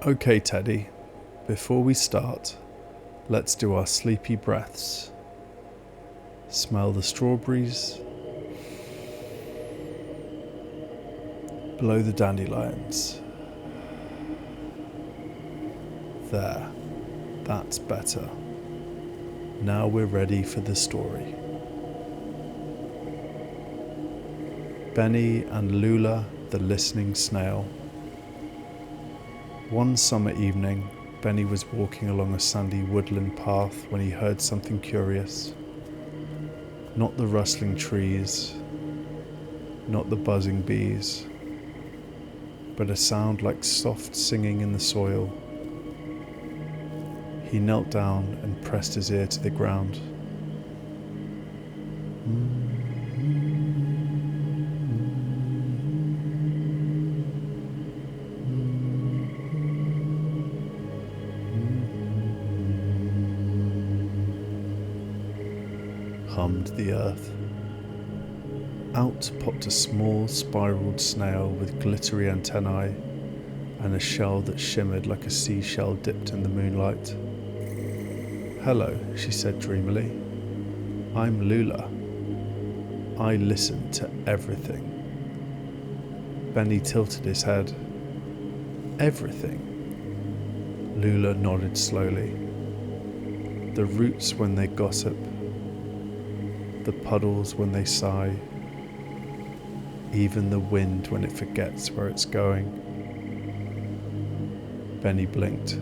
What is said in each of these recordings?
Okay, Teddy, before we start, let's do our sleepy breaths. Smell the strawberries. Blow the dandelions. There, that's better. Now we're ready for the story. Benny and Lula the Listening Snail. One summer evening, Benny was walking along a sandy woodland path when he heard something curious. Not the rustling trees, not the buzzing bees, but a sound like soft singing in the soil. He knelt down and pressed his ear to the ground. Hummed the earth. Out popped a small spiraled snail with glittery antennae and a shell that shimmered like a seashell dipped in the moonlight. "Hello," she said dreamily. "I'm Lula. I listen to everything." Benny tilted his head. "Everything?" Lula nodded slowly. "The roots when they gossip, the puddles when they sigh, even the wind when it forgets where it's going." Benny blinked.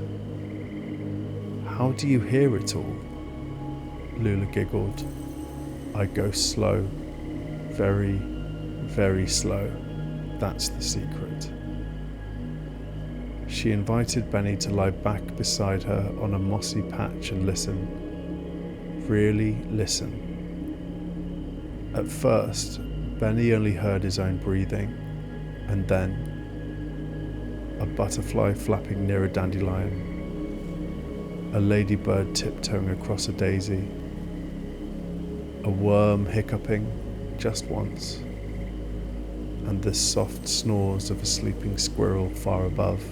"How do you hear it all?" Lula giggled. "I go slow, very, very slow. That's the secret." She invited Benny to lie back beside her on a mossy patch and listen. Really listen. At first, Benny only heard his own breathing, and then a butterfly flapping near a dandelion, a ladybird tiptoeing across a daisy, a worm hiccuping just once, and the soft snores of a sleeping squirrel far above.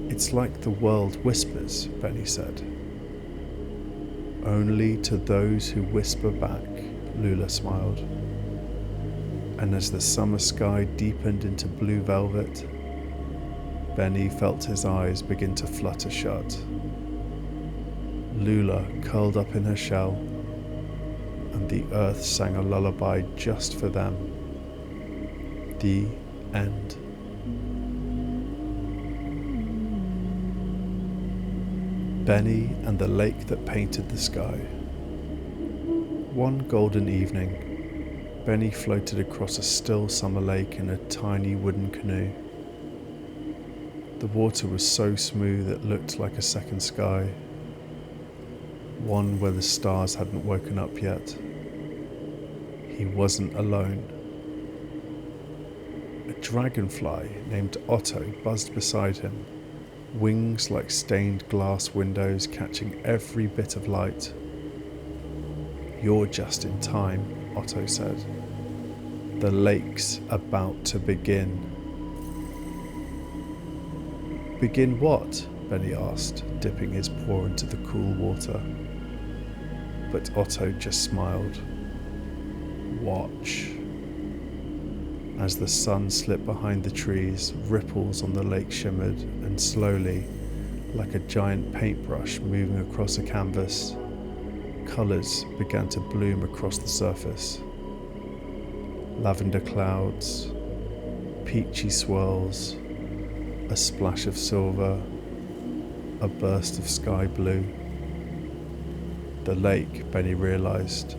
"It's like the world whispers," Benny said. "Only to those who whisper back," Lula smiled. And as the summer sky deepened into blue velvet, Benny felt his eyes begin to flutter shut. Lula curled up in her shell, and the earth sang a lullaby just for them. The end. Benny and the lake that painted the sky. One golden evening, Benny floated across a still summer lake in a tiny wooden canoe. The water was so smooth it looked like a second sky, one where the stars hadn't woken up yet. He wasn't alone. A dragonfly named Otto buzzed beside him, wings like stained glass windows catching every bit of light. "You're just in time," Otto said. "The lake's about to begin." "Begin what?" Benny asked, dipping his paw into the cool water. But Otto just smiled. "Watch." As the sun slipped behind the trees, ripples on the lake shimmered, and slowly, like a giant paintbrush moving across a canvas, colours began to bloom across the surface. Lavender clouds, peachy swirls, a splash of silver, a burst of sky blue. The lake, Benny realised,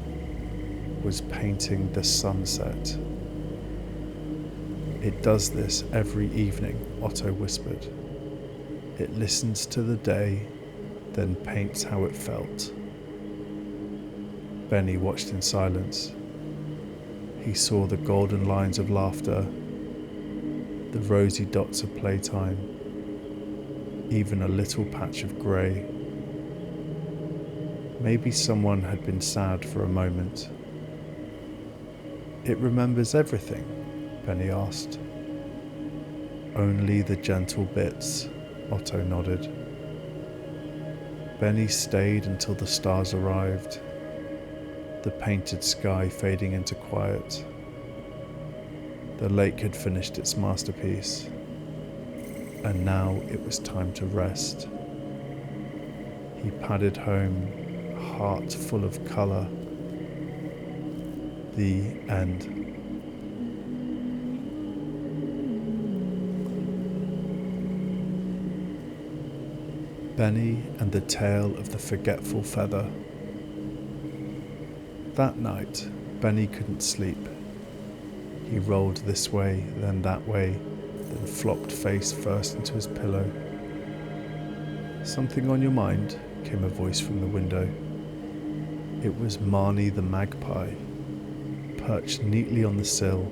was painting the sunset. "It does this every evening," Otto whispered. "It listens to the day, then paints how it felt." Benny watched in silence. He saw the golden lines of laughter, the rosy dots of playtime, even a little patch of grey. Maybe someone had been sad for a moment. "It remembers everything?" Benny asked. Only the gentle bits, Otto nodded. Benny stayed until the stars arrived, the painted sky fading into quiet. The lake had finished its masterpiece, and now it was time to rest. He padded home, heart full of colour. The end. Benny and the Tale of the Forgetful Feather. That night, Benny couldn't sleep. He rolled this way, then that way, then flopped face first into his pillow. "Something on your mind?" came a voice from the window. It was Marnie the magpie, perched neatly on the sill,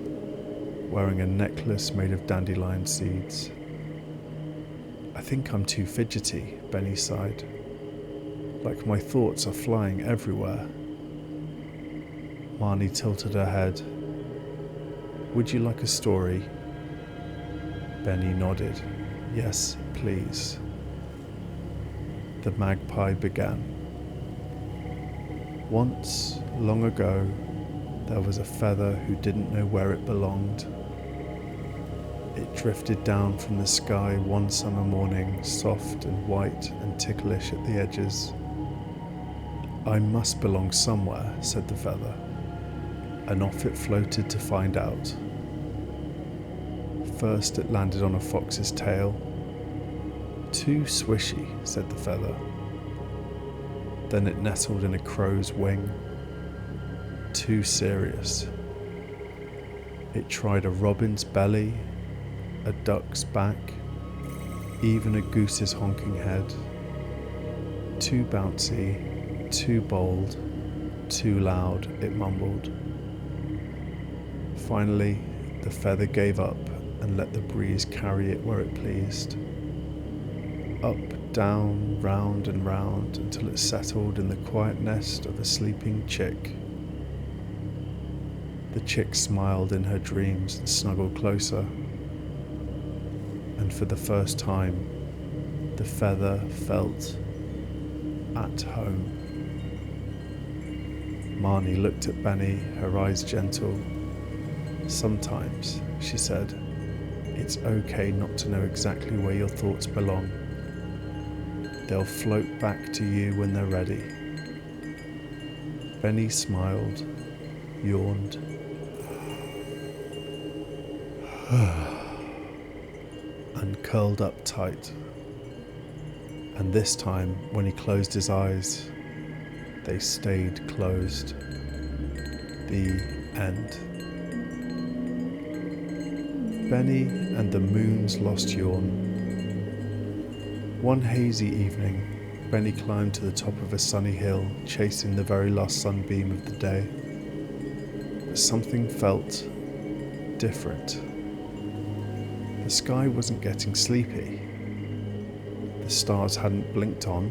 wearing a necklace made of dandelion seeds. "I think I'm too fidgety," Benny sighed. "Like my thoughts are flying everywhere." Marnie tilted her head. "Would you like a story?" Benny nodded. "Yes, please." The magpie began. Once, long ago, there was a feather who didn't know where it belonged. It drifted down from the sky one summer morning, soft and white and ticklish at the edges. "I must belong somewhere," said the feather, and off it floated to find out. First it landed on a fox's tail. "Too swishy," said the feather. Then it nestled in a crow's wing. "Too serious." It tried a robin's belly, a duck's back, even a goose's honking head. "Too bouncy, too bold, too loud," it mumbled. Finally, the feather gave up and let the breeze carry it where it pleased. Up, down, round and round, until it settled in the quiet nest of a sleeping chick. The chick smiled in her dreams and snuggled closer. And for the first time, the feather felt at home. Marnie looked at Benny, her eyes gentle. "Sometimes," she said, "it's okay not to know exactly where your thoughts belong. They'll float back to you when they're ready." Benny smiled, yawned, and curled up tight. And this time, when he closed his eyes, they stayed closed. The end. Benny and the Moon's Lost Yawn. One hazy evening, Benny climbed to the top of a sunny hill, chasing the very last sunbeam of the day. But something felt different. The sky wasn't getting sleepy. The stars hadn't blinked on.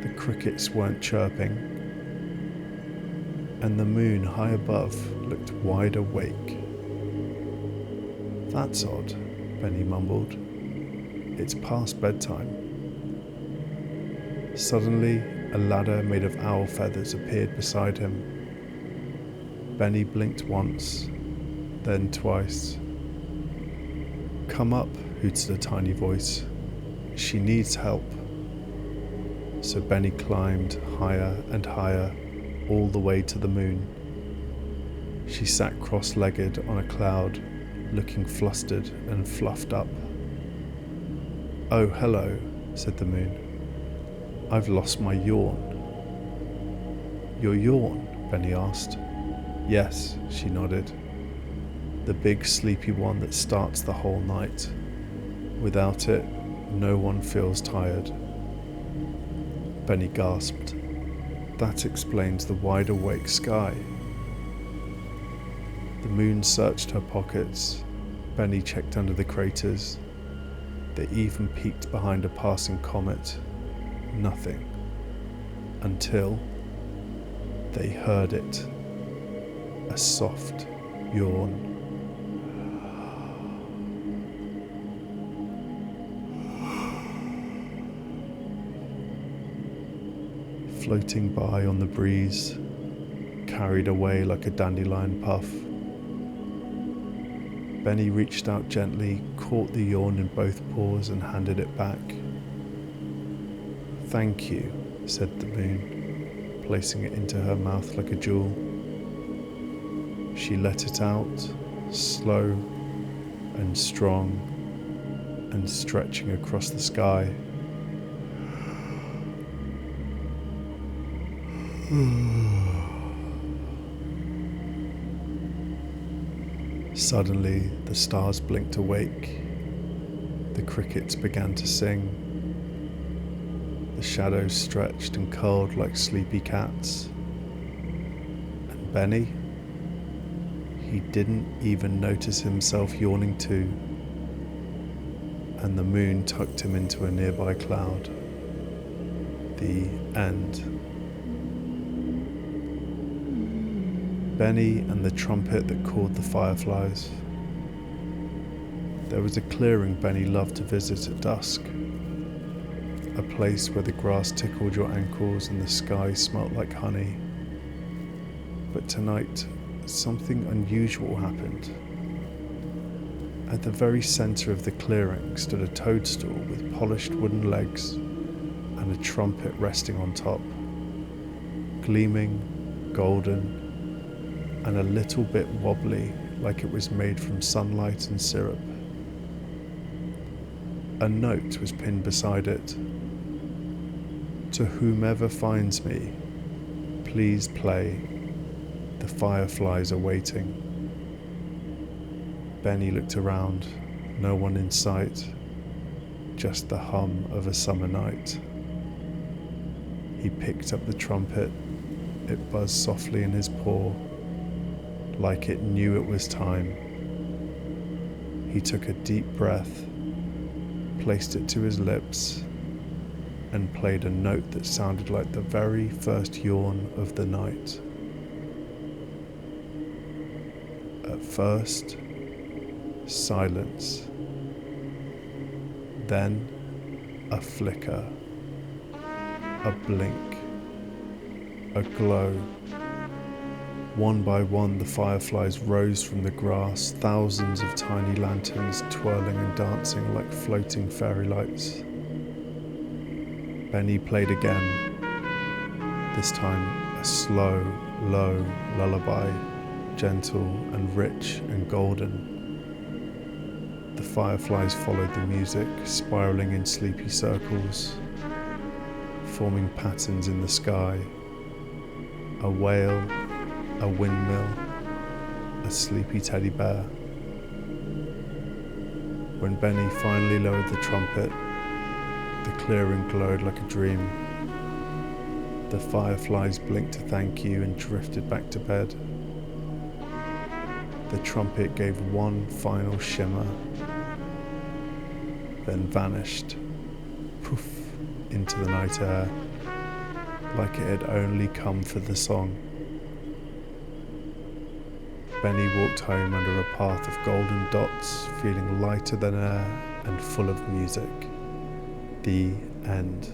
The crickets weren't chirping. And the moon high above looked wide awake. "That's odd," Benny mumbled. "It's past bedtime." Suddenly, a ladder made of owl feathers appeared beside him. Benny blinked once, then twice. "Come up," hooted a tiny voice. "She needs help." So Benny climbed higher and higher, all the way to the moon. She sat cross-legged on a cloud, looking flustered and fluffed up. "Oh, hello," said the moon. "I've lost my yawn." "Your yawn?" Benny asked. "Yes," she nodded. "The big sleepy one that starts the whole night. Without it, no one feels tired." Benny gasped. "That explains the wide-awake sky." The moon searched her pockets. Benny checked under the craters. They even peeked behind a passing comet. Nothing. Until they heard it. A soft yawn. floating by on the breeze, carried away like a dandelion puff. Benny reached out gently, caught the yawn in both paws and handed it back. "Thank you," said the moon, placing it into her mouth like a jewel. She let it out, slow and strong, and stretching across the sky. Suddenly, the stars blinked awake. The crickets began to sing. The shadows stretched and curled like sleepy cats. And Benny? He didn't even notice himself yawning too. And the moon tucked him into a nearby cloud. The end. Benny and the trumpet that called the fireflies. There was a clearing Benny loved to visit at dusk, a place where the grass tickled your ankles and the sky smelt like honey. But tonight, something unusual happened. At the very center of the clearing stood a toadstool with polished wooden legs and a trumpet resting on top, gleaming, golden, and a little bit wobbly, like it was made from sunlight and syrup. A note was pinned beside it. "To whomever finds me, please play. The fireflies are waiting." Benny looked around, no one in sight, just the hum of a summer night. He picked up the trumpet. It buzzed softly in his paw, like it knew it was time. He took a deep breath, placed it to his lips, and played a note that sounded like the very first yawn of the night. At first, silence. Then, a flicker, a blink, a glow. One by one, the fireflies rose from the grass, thousands of tiny lanterns twirling and dancing like floating fairy lights. Benny played again, this time a slow, low lullaby, gentle and rich and golden. The fireflies followed the music, spiraling in sleepy circles, forming patterns in the sky. A whale, a windmill, a sleepy teddy bear. When Benny finally lowered the trumpet, the clearing glowed like a dream. The fireflies blinked to thank you and drifted back to bed. The trumpet gave one final shimmer, then vanished, poof, into the night air, like it had only come for the song. Benny walked home under a path of golden dots, feeling lighter than air and full of music. The end.